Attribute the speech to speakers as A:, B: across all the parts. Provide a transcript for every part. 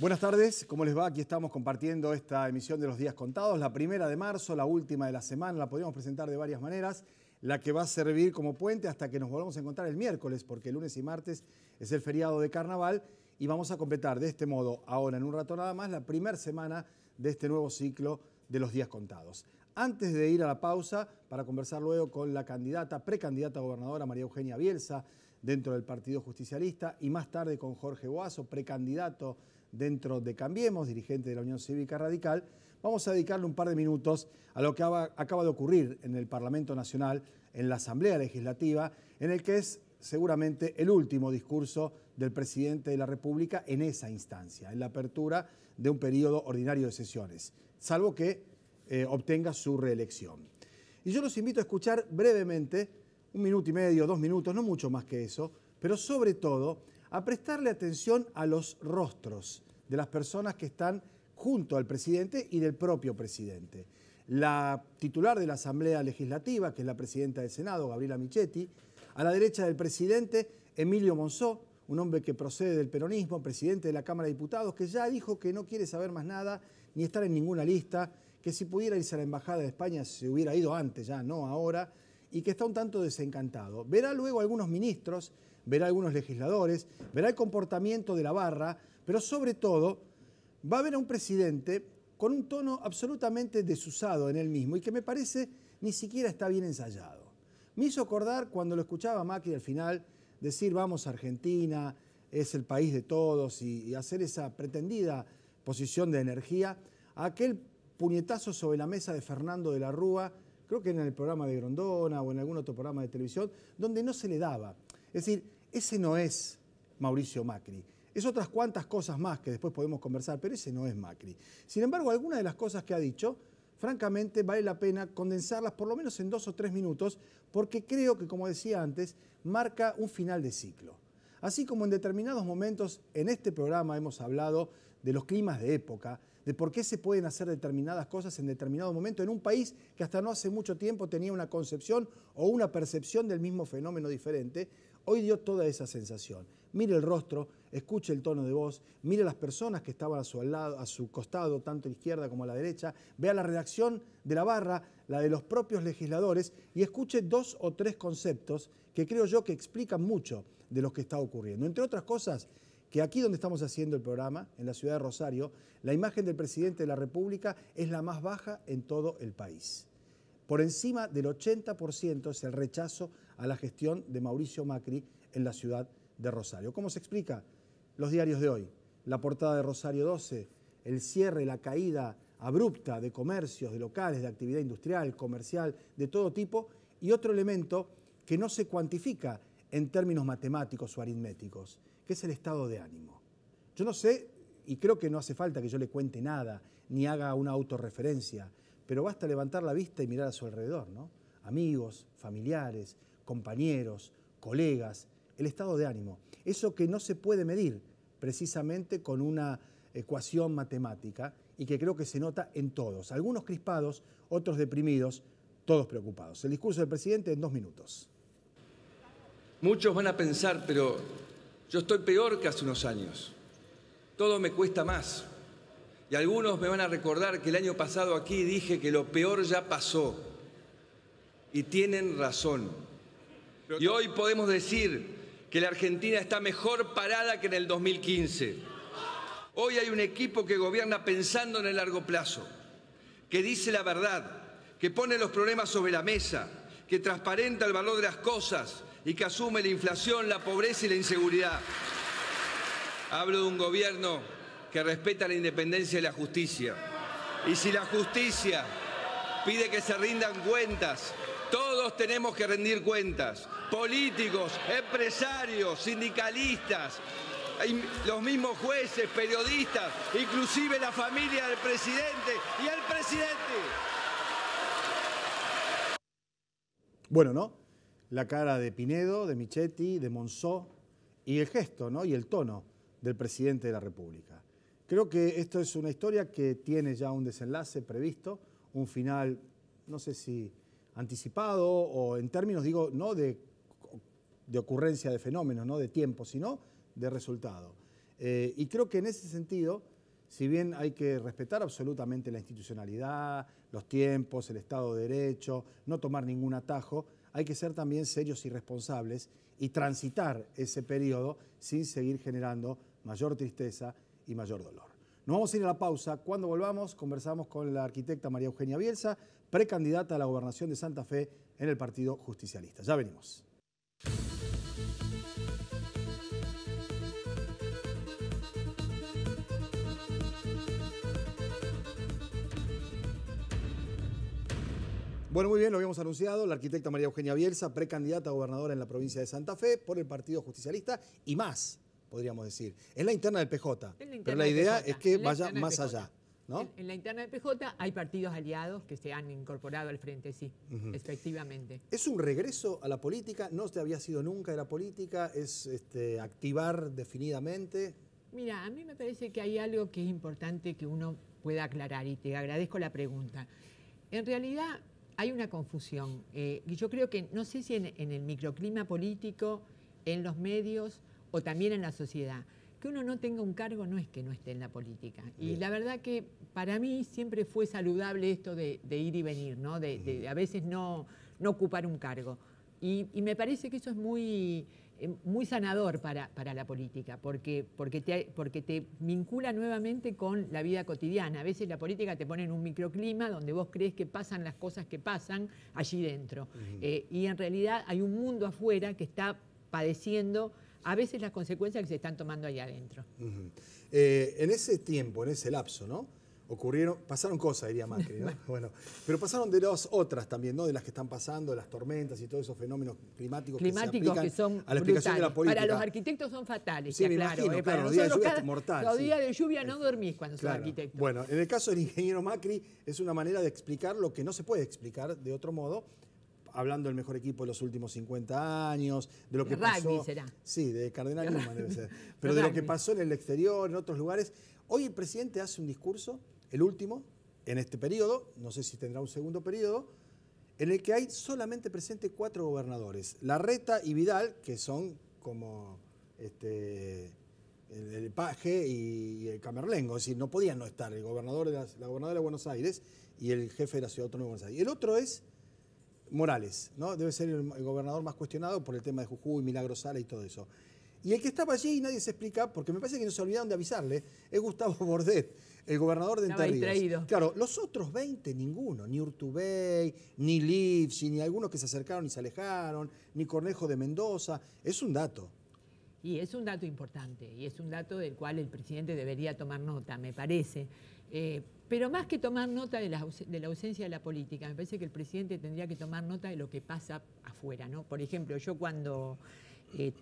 A: Buenas tardes, ¿cómo les va? Aquí estamos compartiendo esta emisión de Los Días Contados, la primera de marzo, la última de la semana, la podemos presentar de varias maneras, la que va a servir como puente hasta que nos volvamos a encontrar el miércoles, porque el lunes y martes es el feriado de Carnaval y vamos a completar de este modo, ahora en un rato nada más, la primera semana de este nuevo ciclo de Los Días Contados. Antes de ir a la pausa, para conversar luego con la precandidata a gobernadora María Eugenia Bielsa, dentro del Partido Justicialista, y más tarde con Jorge Boazo, precandidato dentro de Cambiemos, dirigente de la Unión Cívica Radical, vamos a dedicarle un par de minutos a lo que acaba de ocurrir en el Parlamento Nacional, en la Asamblea Legislativa, en el que es seguramente el último discurso del presidente de la República en esa instancia, en la apertura de un periodo ordinario de sesiones, salvo que obtenga su reelección. Y yo los invito a escuchar brevemente, 1 minuto y medio, 2 minutos, no mucho más que eso, pero sobre todo a prestarle atención a los rostros de las personas que están junto al presidente y del propio presidente. La titular de la Asamblea Legislativa, que es la presidenta del Senado, Gabriela Michetti, a la derecha del presidente, Emilio Monzó, un hombre que procede del peronismo, presidente de la Cámara de Diputados, que ya dijo que no quiere saber más nada, ni estar en ninguna lista, que si pudiera irse a la Embajada de España se hubiera ido antes, ya no ahora, y que está un tanto desencantado. Verá luego algunos ministros, verá algunos legisladores, verá el comportamiento de la barra, pero sobre todo va a ver a un presidente con un tono absolutamente desusado en él mismo y que me parece ni siquiera está bien ensayado. Me hizo acordar cuando lo escuchaba a Macri al final decir vamos a Argentina, es el país de todos y hacer esa pretendida posición de energía, a aquel puñetazo sobre la mesa de Fernando de la Rúa, creo que en el programa de Grondona o en algún otro programa de televisión, donde no se le daba. Es decir, ese no es Mauricio Macri. Es otras cuantas cosas más que después podemos conversar, pero ese no es Macri. Sin embargo, algunas de las cosas que ha dicho, francamente, vale la pena condensarlas por lo menos en 2 o 3 minutos, porque creo que, como decía antes, marca un final de ciclo. Así como en determinados momentos en este programa hemos hablado de los climas de época, de por qué se pueden hacer determinadas cosas en determinado momento en un país que hasta no hace mucho tiempo tenía una concepción o una percepción del mismo fenómeno diferente, hoy dio toda esa sensación. Mire el rostro, escuche el tono de voz, mire las personas que estaban a su costado, tanto a la izquierda como a la derecha, vea la redacción de la barra, la de los propios legisladores, y escuche 2 o 3 conceptos que creo yo que explican mucho de lo que está ocurriendo. Entre otras cosas, que aquí donde estamos haciendo el programa, en la ciudad de Rosario, la imagen del presidente de la República es la más baja en todo el país. Por encima del 80% es el rechazo a la gestión de Mauricio Macri en la ciudad de Rosario. ¿Cómo se explica? Los diarios de hoy. La portada de Rosario 12, el cierre, la caída abrupta de comercios, de locales, de actividad industrial, comercial, de todo tipo, y otro elemento que no se cuantifica en términos matemáticos o aritméticos, que es el estado de ánimo. Yo no sé, y creo que no hace falta que yo le cuente nada, ni haga una autorreferencia, pero basta levantar la vista y mirar a su alrededor, ¿no? Amigos, familiares, compañeros, colegas, el estado de ánimo. Eso que no se puede medir precisamente con una ecuación matemática y que creo que se nota en todos. Algunos crispados, otros deprimidos, todos preocupados. El discurso del presidente en 2 minutos.
B: Muchos van a pensar, pero yo estoy peor que hace unos años. Todo me cuesta más. Y algunos me van a recordar que el año pasado aquí dije que lo peor ya pasó. Y tienen razón. Y hoy podemos decir que la Argentina está mejor parada que en el 2015. Hoy hay un equipo que gobierna pensando en el largo plazo, que dice la verdad, que pone los problemas sobre la mesa, que transparenta el valor de las cosas y que asume la inflación, la pobreza y la inseguridad. Hablo de un gobierno que respeta la independencia de la justicia. Y si la justicia pide que se rindan cuentas, todos tenemos que rendir cuentas. Políticos, empresarios, sindicalistas, los mismos jueces, periodistas, inclusive la familia del presidente y el presidente.
A: Bueno, ¿no? La cara de Pinedo, de Michetti, de Monzó y el gesto, ¿no? Y el tono del presidente de la República. Creo que esto es una historia que tiene ya un desenlace previsto, un final, no sé si anticipado o en términos, digo, no de ocurrencia de fenómenos, no de tiempo, sino de resultado. Y creo que en ese sentido si bien hay que respetar absolutamente la institucionalidad, los tiempos, el Estado de Derecho, no tomar ningún atajo, hay que ser también serios y responsables y transitar ese periodo sin seguir generando mayor tristeza y mayor dolor. Nos vamos a ir a la pausa. Cuando volvamos, conversamos con la arquitecta María Eugenia Bielsa, precandidata a la gobernación de Santa Fe en el Partido Justicialista. Ya venimos. Bueno, muy bien, lo habíamos anunciado, la arquitecta María Eugenia Bielsa, precandidata a gobernadora en la provincia de Santa Fe por el Partido Justicialista y más, podríamos decir. Es la interna del PJ, pero la idea es que vaya más allá, ¿no?
C: En la interna del PJ hay partidos aliados que se han incorporado al frente, sí, efectivamente.
A: ¿Es un regreso a la política? ¿No te había sido nunca de la política? ¿Es activar definidamente?
C: Mira, a mí me parece que hay algo que es importante que uno pueda aclarar y te agradezco la pregunta. En realidad hay una confusión. Y yo creo que, no sé si en el microclima político, en los medios o también en la sociedad, que uno no tenga un cargo no es que no esté en la política. Y la verdad que para mí siempre fue saludable esto de ir y venir, ¿no? De a veces no ocupar un cargo. Y me parece que eso es muy sanador para la política, porque te vincula nuevamente con la vida cotidiana. A veces la política te pone en un microclima donde vos crees que pasan las cosas que pasan allí dentro. Y en realidad hay un mundo afuera que está padeciendo a veces las consecuencias que se están tomando ahí adentro.
A: En ese tiempo, en ese lapso, ¿no? Pasaron cosas, diría Macri, ¿no? Bueno, pero pasaron de las otras también, ¿no? De las que están pasando, las tormentas y todos esos fenómenos climáticos que se aplican
C: que son
A: a la explicación de la política.
C: Para los arquitectos son fatales,
A: sí, me
C: claro.
A: Imagino,
C: para
A: los días de lluvia
C: cada,
A: es mortal.
C: Los días de lluvia no dormís cuando sos arquitecto.
A: Bueno, en el caso del ingeniero Macri es una manera de explicar lo que no se puede explicar de otro modo, hablando del mejor equipo de los últimos 50 años, de lo que pasó.
C: Rugby será.
A: Sí, de Cardenal Newman debe ser. Pero de lo que pasó en el exterior, en otros lugares. Hoy el presidente hace un discurso, el último, en este periodo, no sé si tendrá un segundo periodo, en el que hay solamente presente 4 gobernadores. Larreta y Vidal, que son como el Paje y el Camerlengo, es decir, no podían no estar el gobernador la gobernadora de Buenos Aires y el jefe de la Ciudad Autónoma de Buenos Aires. Y el otro es Morales, ¿no? Debe ser el gobernador más cuestionado por el tema de Jujuy, Milagro Sala y todo eso. Y el que estaba allí y nadie se explica, porque me parece que no se olvidaron de avisarle, es Gustavo Bordet, el gobernador de Entre Ríos. Claro, los otros 20, ninguno, ni Urtubey, ni Livsi, ni algunos que se acercaron y se alejaron, ni Cornejo de Mendoza. Es un dato.
C: Y es un dato importante, y es un dato del cual el presidente debería tomar nota, me parece. Pero más que tomar nota de la ausencia de la política, me parece que el presidente tendría que tomar nota de lo que pasa afuera, ¿no? Por ejemplo, yo cuando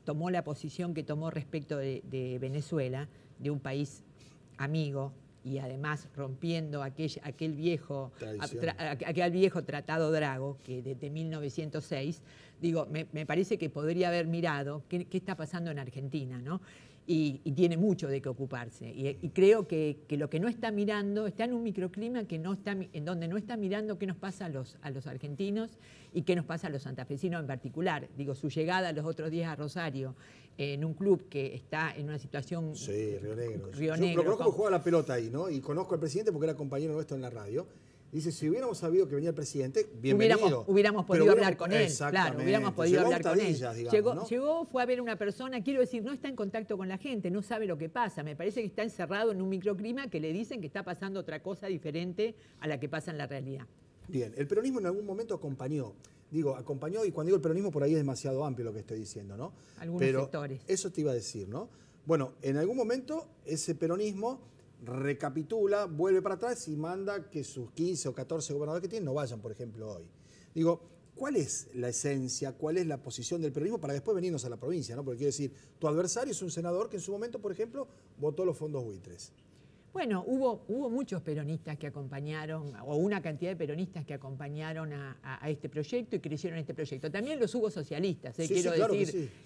C: tomó la posición que tomó respecto de Venezuela, de un país amigo, y además rompiendo aquel viejo tratado Drago, que desde 1906, digo, me parece que podría haber mirado qué está pasando en Argentina, ¿no? Y tiene mucho de qué ocuparse. Y creo que lo que no está mirando está en un microclima en donde no está mirando qué nos pasa a los argentinos y qué nos pasa a los santafesinos en particular. Digo, su llegada los otros días a Rosario en un club que está en una situación...
A: Sí, Río Negro.
C: Río
A: Yo
C: Negro,
A: lo conozco, jugaba la pelota ahí, ¿no? Y conozco al presidente porque era compañero nuestro en la radio. Dice, si hubiéramos sabido que venía el presidente, bienvenido.
C: Hubiéramos podido hablar con él, claro, hubiéramos podido hablar con él.
A: Digamos, ¿no?
C: Llegó, fue a ver a una persona, quiero decir, no está en contacto con la gente, no sabe lo que pasa. Me parece que está encerrado en un microclima que le dicen que está pasando otra cosa diferente a la que pasa en la realidad.
A: Bien, el peronismo en algún momento acompañó, y cuando digo el peronismo por ahí es demasiado amplio lo que estoy diciendo, ¿no?
C: Algunos
A: Pero
C: sectores.
A: Eso te iba a decir, ¿no? Bueno, en algún momento ese peronismo recapitula, vuelve para atrás y manda que sus 15 o 14 gobernadores que tienen no vayan, por ejemplo, hoy. Digo, ¿cuál es la esencia, cuál es la posición del peronismo para después venirnos a la provincia, ¿no? Porque quiero decir, tu adversario es un senador que en su momento, por ejemplo, votó los fondos buitres.
C: Bueno, hubo muchos peronistas que acompañaron, o una cantidad de peronistas que acompañaron a este proyecto y creyeron en este proyecto. También los hubo socialistas,
A: sí,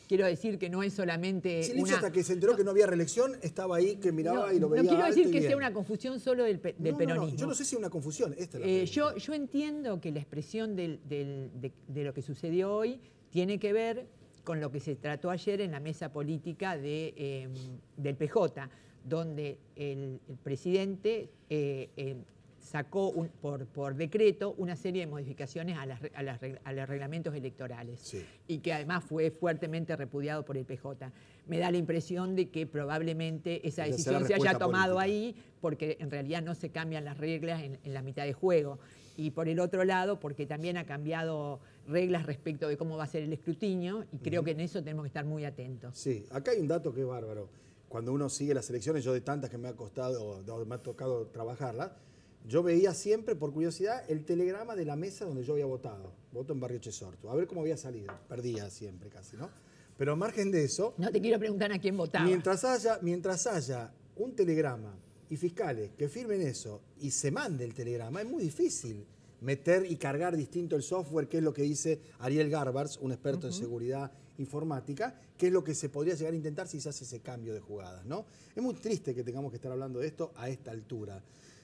A: quiero
C: decir que no es solamente
A: sí, hasta que se enteró que no había reelección, estaba ahí, que miraba y lo veía.
C: No quiero decir que
A: sea
C: una confusión solo del peronismo.
A: No, yo no sé si es una confusión. Esta es la
C: yo entiendo que la expresión de lo que sucedió hoy tiene que ver con lo que se trató ayer en la mesa política del PJ, donde el presidente sacó por decreto una serie de modificaciones a los reglamentos electorales,
A: sí,
C: y que además fue fuertemente repudiado por el PJ. Me da la impresión de que probablemente esa decisión se haya tomado ahí porque en realidad no se cambian las reglas en la mitad de juego. Y por el otro lado, porque también ha cambiado reglas respecto de cómo va a ser el escrutinio, y creo que en eso tenemos que estar muy atentos.
A: Sí, acá hay un dato que es bárbaro. Cuando uno sigue las elecciones, yo de tantas que me ha tocado trabajarlas, yo veía siempre, por curiosidad, el telegrama de la mesa donde yo había votado. Voto en Barrio Chesorto. A ver cómo había salido. Perdía siempre casi, ¿no? Pero al margen de eso...
C: No te quiero preguntar a quién votaba.
A: Mientras haya un telegrama y fiscales que firmen eso y se mande el telegrama, es muy difícil meter y cargar distinto el software, que es lo que dice Ariel Garbars, un experto en seguridad informática, que es lo que se podría llegar a intentar si se hace ese cambio de jugadas, ¿no? Es muy triste que tengamos que estar hablando de esto a esta altura.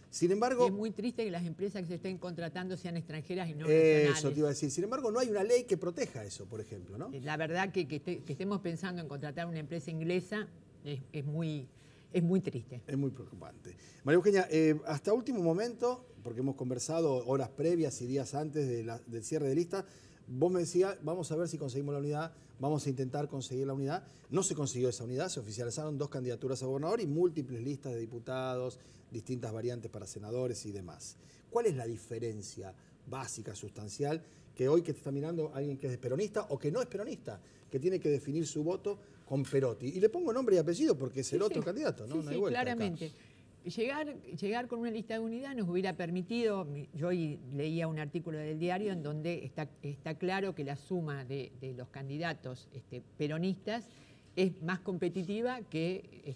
A: Sin embargo...
C: Es muy triste que las empresas que se estén contratando sean extranjeras y no nacionales.
A: Eso te iba a decir. Sin embargo, no hay una ley que proteja eso, por ejemplo, ¿no?
C: La verdad que estemos pensando en contratar una empresa inglesa es muy triste.
A: Es muy preocupante. María Eugenia, hasta último momento, porque hemos conversado horas previas y días antes del cierre de lista, vos me decías, vamos a ver si conseguimos la unidad, vamos a intentar conseguir la unidad. No se consiguió esa unidad, se oficializaron 2 candidaturas a gobernador y múltiples listas de diputados, distintas variantes para senadores y demás. ¿Cuál es la diferencia básica, sustancial, que hoy que te está mirando alguien que es peronista o que no es peronista, que tiene que definir su voto con Perotti? Y le pongo nombre y apellido porque es el otro candidato, ¿no?
C: Sí,
A: no hay vuelta
C: claramente.
A: Acá.
C: Llegar con una lista de unidad nos hubiera permitido, yo hoy leía un artículo del diario en donde está claro que la suma de los candidatos peronistas es más competitiva que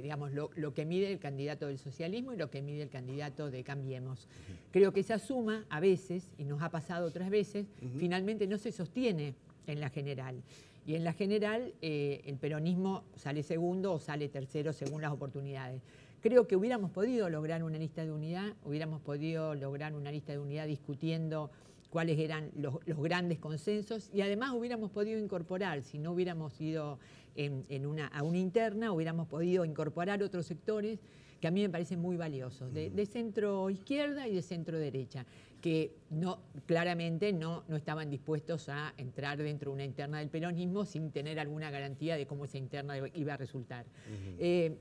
C: digamos, lo que mide el candidato del socialismo y lo que mide el candidato de Cambiemos. Creo que esa suma a veces, y nos ha pasado otras veces, finalmente no se sostiene en la general. Y en la general el peronismo sale segundo o sale tercero según las oportunidades. Creo que hubiéramos podido lograr una lista de unidad, discutiendo cuáles eran los grandes consensos, y además hubiéramos podido incorporar, si no hubiéramos ido a una interna, hubiéramos podido incorporar otros sectores que a mí me parecen muy valiosos, de centro izquierda y de centro derecha, que claramente no estaban dispuestos a entrar dentro de una interna del peronismo sin tener alguna garantía de cómo esa interna iba a resultar.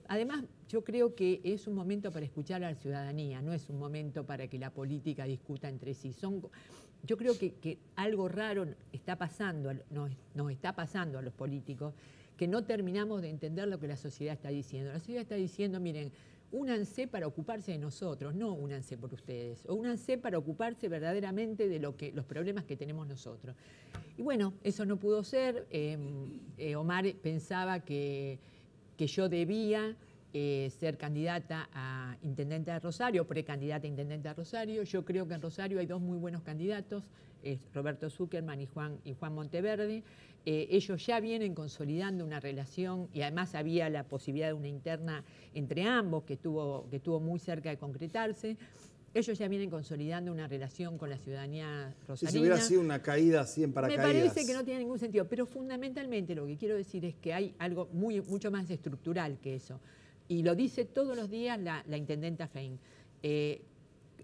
C: Además, yo creo que es un momento para escuchar a la ciudadanía, no es un momento para que la política discuta entre sí. Yo creo que algo raro nos está pasando a los políticos, que no terminamos de entender lo que la sociedad está diciendo. La sociedad está diciendo, miren, únanse para ocuparse de nosotros, no únanse por ustedes, o únanse para ocuparse verdaderamente de los problemas que tenemos nosotros. Y bueno, eso no pudo ser. Omar pensaba que yo debía ser candidata a intendente de Rosario, precandidata a intendente de Rosario. Yo creo que en Rosario hay 2 muy buenos candidatos, Roberto Zuckerman y Juan Monteverde. Ellos ya vienen consolidando una relación, y además había la posibilidad de una interna entre ambos que estuvo muy cerca de concretarse. Ellos ya vienen consolidando una relación con la ciudadanía rosarina.
A: Si hubiera sido una caída así en paracaídas.
C: Me parece que no tiene ningún sentido, pero fundamentalmente lo que quiero decir es que hay algo mucho más estructural que eso. Y lo dice todos los días la intendenta Fein.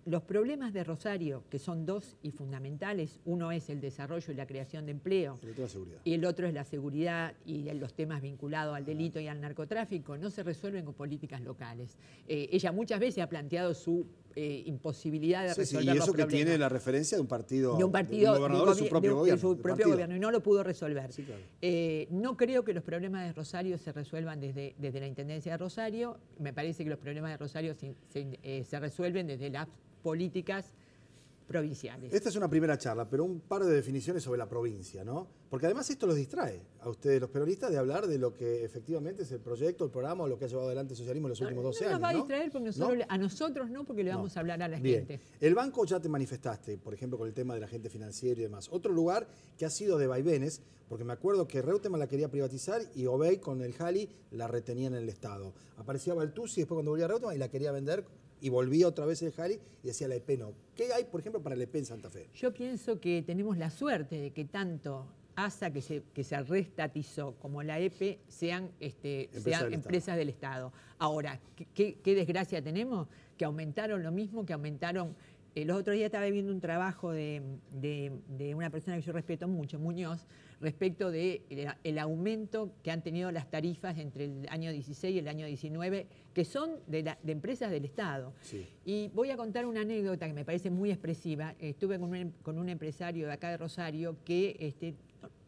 C: Los problemas de Rosario, que son 2 y fundamentales, uno es el desarrollo y la creación de empleo, y el otro es la seguridad y los temas vinculados al delito y al narcotráfico, no se resuelven con políticas locales. Ella muchas veces ha planteado su imposibilidad de resolver los
A: problemas. Y eso que tiene la referencia de un partido de un gobernador de su propio gobierno.
C: Y no lo pudo resolver.
A: Sí, claro.
C: No creo que los problemas de Rosario se resuelvan desde la Intendencia de Rosario. Me parece que los problemas de Rosario se resuelven desde las políticas provinciales.
A: Esta es una primera charla, pero un par de definiciones sobre la provincia, ¿no? Porque además esto los distrae a ustedes, los peronistas, de hablar de lo que efectivamente es el proyecto, el programa o lo que ha llevado adelante el socialismo en los últimos 12 años.
C: No nos va a distraer porque a nosotros no, porque le vamos a hablar a la gente.
A: El banco ya te manifestaste, por ejemplo, con el tema del agente financiero y demás. Otro lugar que ha sido de vaivenes, porque me acuerdo que Reutemann la quería privatizar y Obey con el Jali la retenían en el Estado. Aparecía Baltusi después cuando volvía Reutemann y la quería vender, y volvía otra vez el Jali y decía la EP no. ¿Qué hay, por ejemplo, para la EP en Santa Fe?
C: Yo pienso que tenemos la suerte de que tanto ASA que se reestatizó como la EPE sean empresas del Estado. Ahora, ¿qué desgracia tenemos? Que aumentaron lo mismo, que aumentaron... los otros días estaba viendo un trabajo de una persona que yo respeto mucho, Muñoz, respecto del aumento que han tenido las tarifas entre el año 16 y el año 19, que son de empresas del Estado.
A: Sí.
C: Y voy a contar una anécdota que me parece muy expresiva. Estuve con un empresario de acá de Rosario que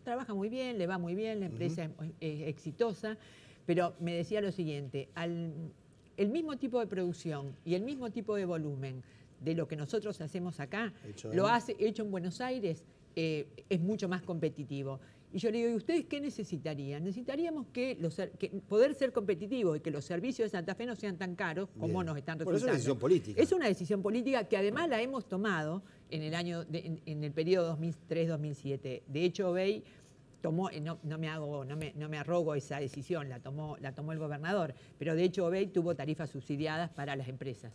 C: trabaja muy bien, le va muy bien, la empresa es exitosa, pero me decía lo siguiente: el mismo tipo de producción y el mismo tipo de volumen de lo que nosotros hacemos acá, hecho en Buenos Aires, es mucho más competitivo. Y yo le digo, ¿y ustedes qué necesitarían? Necesitaríamos que poder ser competitivos y que los servicios de Santa Fe no sean tan caros como nos están resultando.
A: Pero es una decisión política.
C: Es una decisión política que además la hemos tomado en el periodo 2003-2007. De hecho, Obey tomó, no me arrogo esa decisión, la tomó el gobernador, pero de hecho Obey tuvo tarifas subsidiadas para las empresas.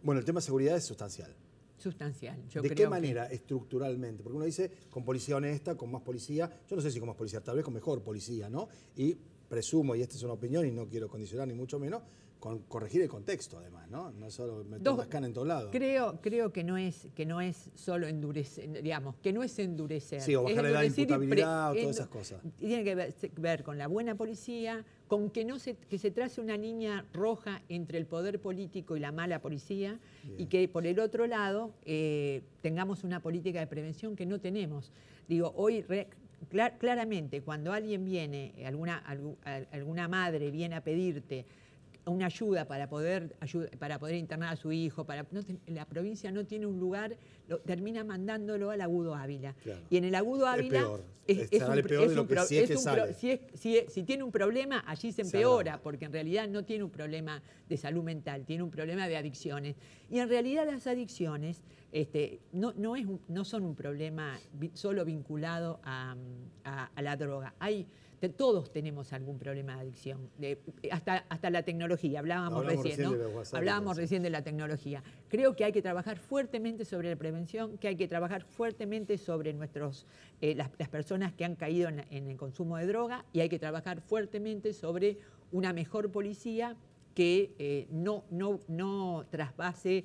A: Bueno, el tema de seguridad es sustancial.
C: Sustancial.
A: ¿De qué manera estructuralmente? Porque uno dice con policía honesta, con más policía, yo no sé si con más policía, tal vez con mejor policía, ¿no? Y presumo, y esta es una opinión y no quiero condicionar ni mucho menos, con corregir el contexto además, ¿no? No solo meter las canas en todos lados.
C: Creo que no es solo endurecer, digamos, que no es endurecer.
A: Sí, o bajar la imputabilidad o todas esas cosas.
C: Tiene que ver con la buena policía, con que se trace una línea roja entre el poder político y la mala policía. Bien. Y que por el otro lado tengamos una política de prevención que no tenemos. Digo, hoy claramente cuando alguien viene, alguna madre viene a pedirte una ayuda para poder internar a su hijo, la provincia no tiene un lugar, termina mandándolo al Agudo Ávila. Claro. Y en el Agudo Ávila si tiene un problema, allí se empeora, porque en realidad no tiene un problema de salud mental, tiene un problema de adicciones. Y en realidad las adicciones no son un problema solo vinculado a la droga. Todos tenemos algún problema de adicción, hasta la tecnología, hablábamos recién, ¿no? Hablábamos recién de la tecnología. Creo que hay que trabajar fuertemente sobre la prevención, que hay que trabajar fuertemente sobre las personas que han caído en el consumo de droga, y hay que trabajar fuertemente sobre una mejor policía que no traspase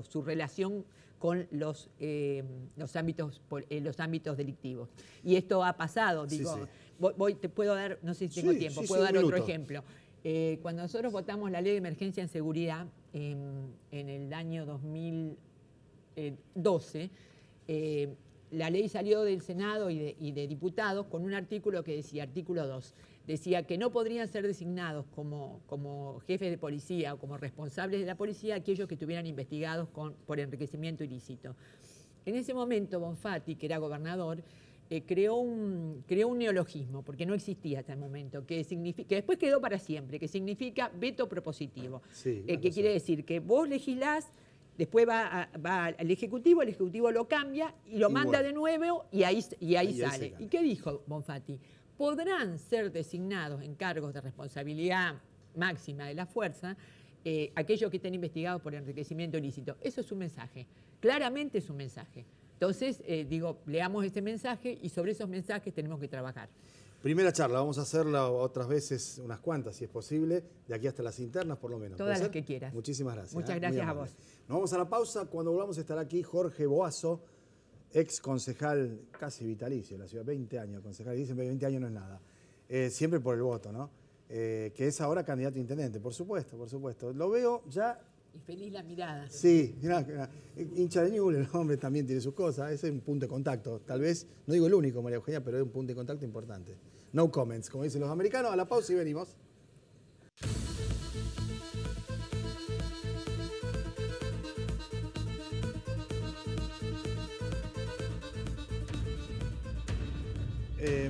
C: su relación con los ámbitos delictivos. Y esto ha pasado, digo, sí. Te puedo dar, no sé si tengo tiempo, puedo dar otro ejemplo. Cuando nosotros votamos la ley de emergencia en seguridad en el año 2012, la ley salió del Senado y de diputados con un artículo que decía, artículo 2, decía que no podrían ser designados como jefes de policía o como responsables de la policía aquellos que estuvieran investigados por enriquecimiento ilícito. En ese momento, Bonfatti, que era gobernador, creó un neologismo, porque no existía hasta el momento, que después quedó para siempre, que significa veto propositivo. Sí, que quiere decir que vos legislás, después va al Ejecutivo, el Ejecutivo lo cambia y lo manda de nuevo y ahí sale. ¿Y qué dijo Bonfatti? Podrán ser designados en cargos de responsabilidad máxima de la fuerza aquellos que estén investigados por enriquecimiento ilícito. Eso es un mensaje, claramente es un mensaje. Entonces, leamos este mensaje y sobre esos mensajes tenemos que trabajar.
A: Primera charla, vamos a hacerla otras veces, unas cuantas, si es posible, de aquí hasta las internas por lo menos.
C: Todas las que quieras.
A: Muchísimas gracias.
C: Muchas gracias a vos.
A: Nos vamos a la pausa. Cuando volvamos estará aquí Jorge Boazo, ex concejal casi vitalicio de la ciudad, 20 años concejal, dicen que 20 años no es nada, siempre por el voto, ¿no? Que es ahora candidato a intendente, por supuesto. Lo veo ya...
C: Y feliz la mirada.
A: Sí, mirá, hincha de Newell's, el hombre también tiene sus cosas, ese es un punto de contacto, tal vez, no digo el único, María Eugenia, pero es un punto de contacto importante. No comments, como dicen los americanos. A la pausa y venimos.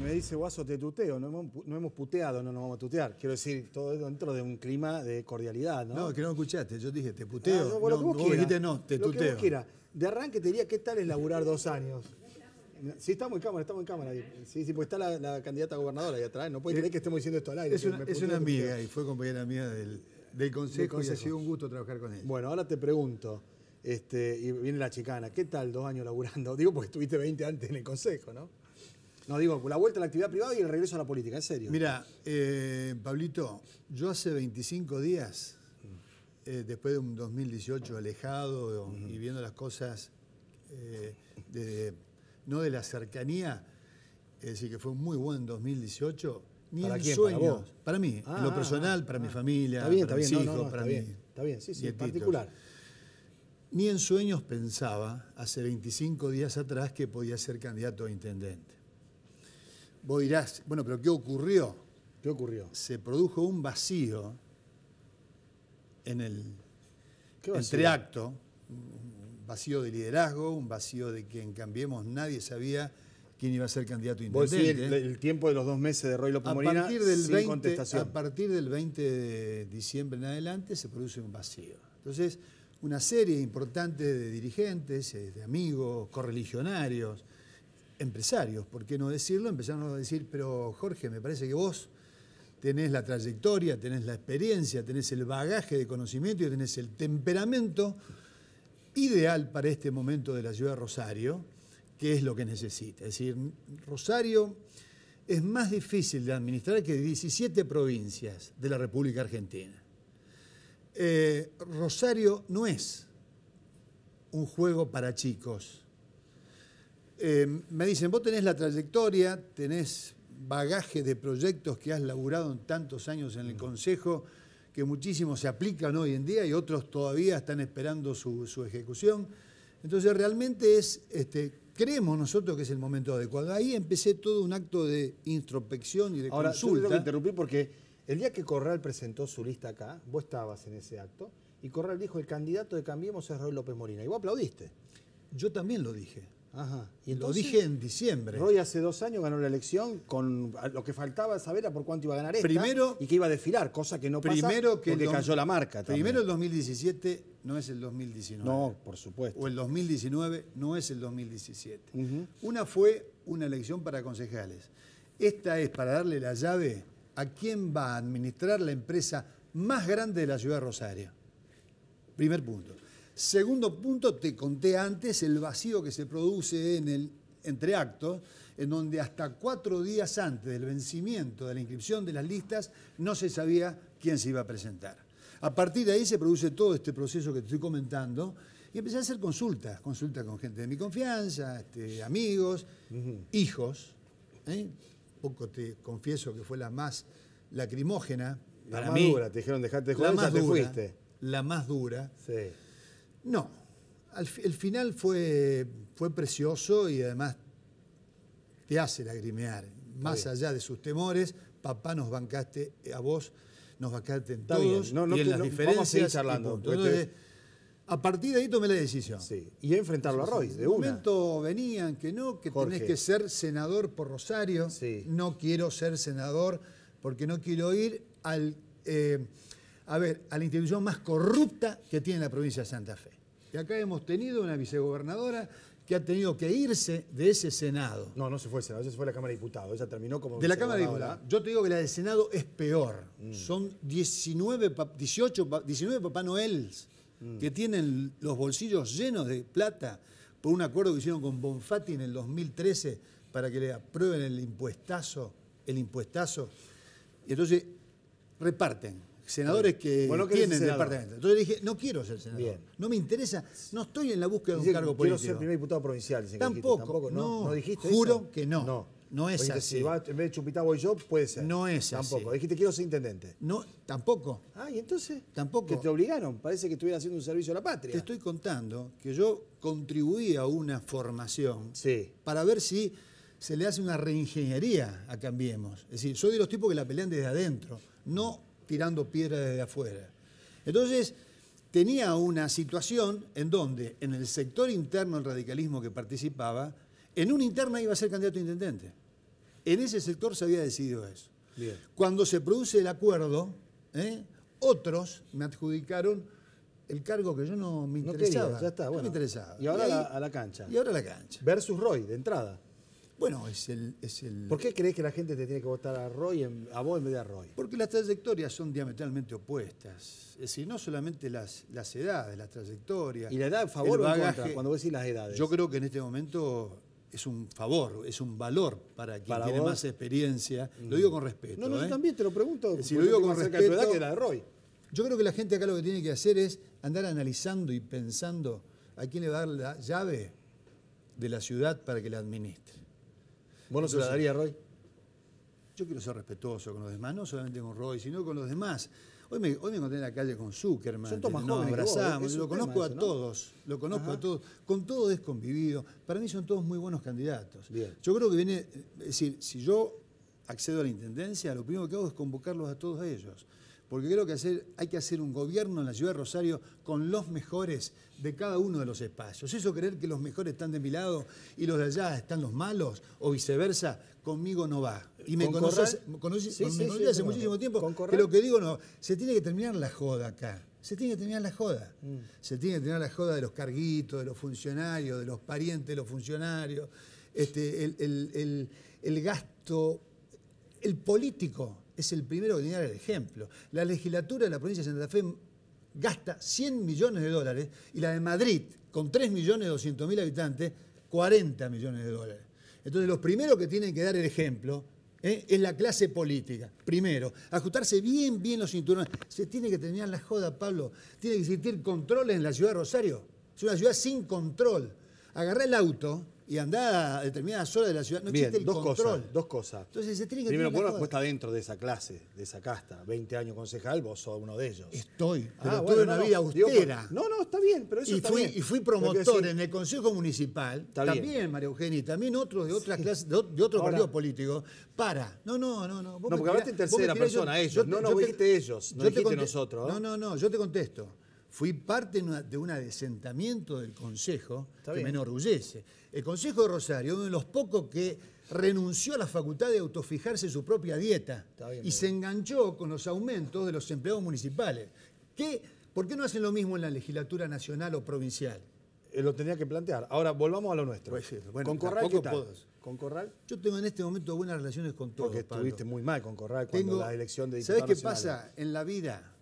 A: Me dice Guaso, te tuteo, no hemos puteado, no nos vamos a tutear. Quiero decir, todo dentro de un clima de cordialidad, ¿no?
D: No, que no escuchaste, yo dije, te puteo.
A: Bueno,
D: vos dijiste no, te tuteo.
A: Que vos quieras. De arranque te diría, ¿qué tal es laburar 2 años? Sí, estamos en cámara. Sí, pues está la candidata a gobernadora ahí atrás. No puede creer que estemos diciendo esto al aire.
D: Es una amiga y fue compañera mía del consejo y ha sido un gusto trabajar con ella.
A: Bueno, ahora te pregunto, y viene la chicana. ¿Qué tal 2 años laburando? Digo, porque estuviste 20 antes en el Consejo, ¿no? No, digo, la vuelta a la actividad privada y el regreso a la política, en serio.
D: Mira, Pablito, yo hace 25 días, después de un 2018 alejado y viendo las cosas, no de la cercanía, es decir, que fue un muy buen 2018, ni
A: ¿Para
D: en
A: quién?
D: sueños.
A: ¿Para vos?
D: Mí, en lo personal, para mi familia,
A: está bien,
D: para mis hijos,
A: no,
D: para
A: está
D: mí.
A: bien, está bien, sí, en
D: nietitos.
A: particular.
D: Ni en sueños pensaba, hace 25 días atrás, que podía ser candidato a intendente. Vos dirás, bueno, pero ¿qué ocurrió?
A: ¿Qué ocurrió?
D: Se produjo un vacío en el
A: ¿Qué vacío?
D: entreacto, un vacío de liderazgo, un vacío de que en Cambiemos nadie sabía quién iba a ser candidato a
A: Vos decís
D: intendente.
A: el tiempo de los 2 meses de Roy López Molina sin contestación.
D: A partir del 20 de diciembre en adelante se produce un vacío. Entonces, una serie importante de dirigentes, de amigos, correligionarios, empresarios, ¿por qué no decirlo? Empezaron a decir, pero Jorge, me parece que vos tenés la trayectoria, tenés la experiencia, tenés el bagaje de conocimiento y tenés el temperamento ideal para este momento de la ciudad de Rosario, que es lo que necesita. Es decir, Rosario es más difícil de administrar que 17 provincias de la República Argentina. Rosario no es un juego para chicos. Me dicen, vos tenés la trayectoria, tenés bagaje de proyectos que has laburado en tantos años en el Consejo, que muchísimos se aplican hoy en día y otros todavía están esperando su ejecución. Entonces realmente creemos nosotros que es el momento adecuado. Ahí empecé todo un acto de introspección y de
A: Ahora,
D: consulta.
A: yo tengo que interrumpir porque el día que Corral presentó su lista acá, vos estabas en ese acto, y Corral dijo, el candidato de Cambiemos es Roy López Molina. Y vos aplaudiste.
D: Yo también lo dije.
A: Ajá.
D: Y lo
A: entonces,
D: dije en diciembre.
A: Roy hace 2 años ganó la elección con lo que faltaba saber a por cuánto iba a ganar esta
D: Primero-
A: y que iba a desfilar, cosa que no pasa porque cayó la marca también.
D: Primero el 2017 no es el 2019.
A: No, por supuesto.
D: O el 2019 no es el 2017.
A: Ujú.
D: Una fue una elección para concejales. Esta es para darle la llave a quién va a administrar la empresa más grande de la ciudad de Rosario. Primer punto. Segundo punto, te conté antes el vacío que se produce en el entreacto, en donde hasta 4 días antes del vencimiento de la inscripción de las listas no se sabía quién se iba a presentar. A partir de ahí se produce todo este proceso que te estoy comentando y empecé a hacer consultas con gente de mi confianza, amigos, hijos. Poco te confieso que fue la más lacrimógena
A: La
D: para
A: más
D: mí.
A: dura, te dijeron dejate de
D: La
A: joder y ya
D: más
A: te
D: dura,
A: fuiste.
D: la más dura.
A: Sí.
D: No, el final fue precioso y además te hace lagrimear. Más allá de sus temores, papá nos bancaste, a vos nos bancaste en
A: Está
D: todos
A: bien. No,
D: y en las
A: vamos a
D: diferencias.
A: seguir charlando,
D: y punto.
A: porque
D: Entonces, a partir de ahí tomé la decisión.
A: Sí. Y enfrentarlo a Roy,
D: En
A: de
D: un
A: una.
D: momento venían que no, que
A: Jorge.
D: tenés que ser senador por Rosario.
A: Sí.
D: No quiero ser senador porque no quiero ir a la institución más corrupta que tiene la provincia de Santa Fe. Y acá hemos tenido una vicegobernadora que ha tenido que irse de ese Senado.
A: No se fue el Senado, ella se fue a la Cámara de Diputados. Ella terminó como
D: De la Cámara de
A: vicegobernadora.
D: Diputados. Yo te digo que la del Senado es peor. Son 19 Papá Noels que tienen los bolsillos llenos de plata por un acuerdo que hicieron con Bonfatti en el 2013 para que le aprueben el impuestazo. Y entonces reparten. Senadores que
A: Bueno, ¿querés
D: tienen
A: ser senador?
D: departamento. Entonces dije, no quiero ser senador.
A: Bien.
D: No me interesa, no estoy en la búsqueda de
A: Dice
D: un
A: que
D: cargo
A: quiero
D: político.
A: ser primer diputado provincial. dicen que dijiste.
D: Tampoco,
A: ¿No dijiste
D: juro
A: eso?
D: que no. No es
A: Dijiste,
D: así.
A: Si va, en vez de Chupitá voy yo, puede ser.
D: No es
A: Tampoco.
D: así.
A: Dijiste quiero ser intendente.
D: No, tampoco.
A: Ah, ¿y entonces?
D: Tampoco.
A: Que te obligaron. Parece que estuvieras haciendo un servicio a la patria.
D: Te estoy contando que yo contribuí a una formación
A: Sí.
D: para ver si se le hace una reingeniería a Cambiemos. Es decir, soy de los tipos que la pelean desde adentro, no tirando piedras desde afuera. Entonces, tenía una situación en donde en el sector interno del radicalismo que participaba, en una interna iba a ser candidato a intendente. En ese sector se había decidido eso.
A: Bien.
D: Cuando se produce el acuerdo, otros me adjudicaron el cargo que yo no me
A: No
D: interesaba.
A: quería, ya está,
D: No
A: bueno.
D: me interesaba.
A: Y ahora
D: ahí-
A: a la cancha.
D: Y ahora a la cancha.
A: Versus Roy, de entrada.
D: Bueno, es el...
A: ¿Por qué crees que la gente te tiene que votar a vos en vez de a Roy?
D: Porque las trayectorias son diametralmente opuestas. Es decir, no solamente las edades, las trayectorias.
A: ¿Y la edad a favor
D: el
A: o en
D: bagaje,
A: contra? Cuando vos decís las edades.
D: Yo creo que en este momento es un favor, es un valor para quien tiene
A: vos.
D: más experiencia. Lo digo con respeto.
A: No, yo también te lo pregunto.
D: Si lo digo con
A: cerca de tu edad
D: respeto,
A: que la de Roy.
D: Yo creo que la gente acá lo que tiene que hacer es andar analizando y pensando a quién le va a dar la llave de la ciudad para que la administre.
A: ¿Vos no se la darías a Roy?
D: Yo quiero ser respetuoso con los demás, no solamente con Roy, sino con los demás. Hoy me encontré en la calle con Zuckerman,
A: Son todos más
D: nos
A: jóvenes que vos,
D: abrazamos,
A: es
D: lo
A: un
D: conozco
A: tema
D: a
A: eso, ¿no?
D: todos, lo conozco a todos, con todos he convivido. Para mí son todos muy buenos candidatos.
A: Bien.
D: Yo creo que viene, es decir, si yo accedo a la intendencia, lo primero que hago es convocarlos a todos ellos. Porque creo que hay que hacer un gobierno en la ciudad de Rosario con los mejores de cada uno de los espacios. Eso creer que los mejores están de mi lado y los de allá están los malos, o viceversa, conmigo no va. Y me conocí hace muchísimo tiempo, que lo que digo no, se tiene que terminar la joda acá. Se tiene que terminar la joda. Se tiene que terminar la joda de los carguitos, de los funcionarios, de los parientes de los funcionarios, el gasto, el político es el primero que tiene que dar el ejemplo. La legislatura de la provincia de Santa Fe gasta 100 millones de dólares y la de Madrid, con 3.200.000 habitantes, 40 millones de dólares. Entonces, los primeros que tienen que dar el ejemplo es la clase política. Primero, ajustarse bien los cinturones. Se tiene que terminar la joda, Pablo. Tiene que existir controles en la ciudad de Rosario. Es una ciudad sin control. Agarrá el auto y andá a determinadas horas de la ciudad. No existe el control.
A: Dos cosas.
D: Entonces se tiene que
A: Primero,
D: terminar la
A: vos
D: joda.
A: estás dentro de esa clase, de esa casta. 20 años concejal, vos sos uno de ellos.
D: Estoy, pero tuve
A: bueno,
D: una vida austera.
A: No, está bien, pero eso
D: Y
A: está
D: fui,
A: bien.
D: y fui
A: Pero quiero
D: promotor
A: decir,
D: en el Consejo Municipal,
A: Está
D: también,
A: bien.
D: María Eugenia, y también otros de otras clases, de otros
A: Ahora-
D: partidos políticos. No. Vos
A: No,
D: me
A: porque
D: tirás-
A: hablaste en tercera
D: vos me tirás,
A: persona, ellos. No, vos dijiste ellos, no
D: yo te
A: dijiste
D: conté-
A: nosotros.
D: No, yo te contesto. Fui parte de un adesentamiento del Consejo
A: Está
D: que
A: bien.
D: me enorgullece. El Consejo de Rosario, uno de los pocos que renunció a la facultad de autofijarse su propia dieta
A: Está bien,
D: y se enganchó con los aumentos de los empleados municipales. ¿Por qué no hacen lo mismo en la legislatura nacional o provincial?
A: Lo tendría que plantear. Ahora, volvamos a lo nuestro.
D: Pues sí, bueno,
A: ¿Con Corral qué
D: tampoco
A: tal?
D: puedo.
A: ¿Con Corral?
D: Yo tengo en este momento buenas relaciones con todos,
A: Porque
D: Pablo.
A: estuviste muy mal con Corral cuando la elección de
D: ¿Sabés
A: diputados
D: qué pasa? En la vida,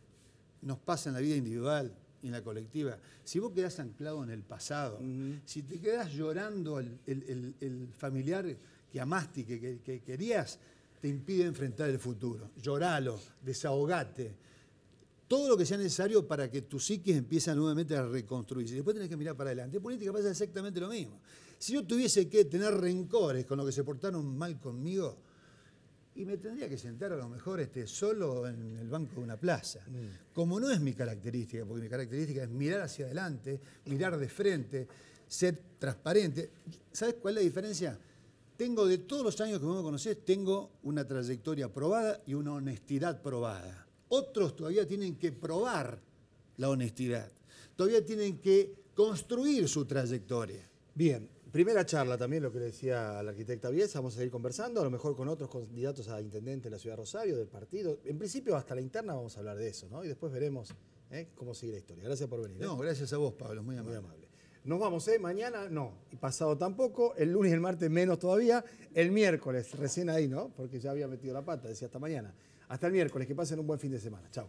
D: nos pasa en la vida individual y en la colectiva. Si vos quedás anclado en el pasado, si te quedás llorando el familiar que amaste y que querías, te impide enfrentar el futuro. Lloralo, desahogate. Todo lo que sea necesario para que tu psiquis empiece nuevamente a reconstruirse. Y después tenés que mirar para adelante. En política pasa exactamente lo mismo. Si yo tuviese que tener rencores con los que se portaron mal conmigo, y me tendría que sentar a lo mejor solo en el banco de una plaza. Como no es mi característica, porque mi característica es mirar hacia adelante, mirar de frente, ser transparente. ¿Sabes cuál es la diferencia? De todos los años que vos me conocés, tengo una trayectoria probada y una honestidad probada. Otros todavía tienen que probar la honestidad. Todavía tienen que construir su trayectoria.
A: Bien, primera charla también, lo que le decía la arquitecta Bielsa, vamos a seguir conversando, a lo mejor con otros candidatos a intendente de la ciudad de Rosario, del partido. En principio, hasta la interna vamos a hablar de eso, ¿no? Y después veremos cómo sigue la historia. Gracias por venir.
D: No, gracias a vos, Pablo, muy
A: Muy
D: amable.
A: amable. Nos vamos, mañana no, y pasado tampoco, el lunes y el martes menos todavía, el miércoles, recién ahí, ¿no? Porque ya había metido la pata, decía hasta mañana. Hasta el miércoles, que pasen un buen fin de semana. Chao.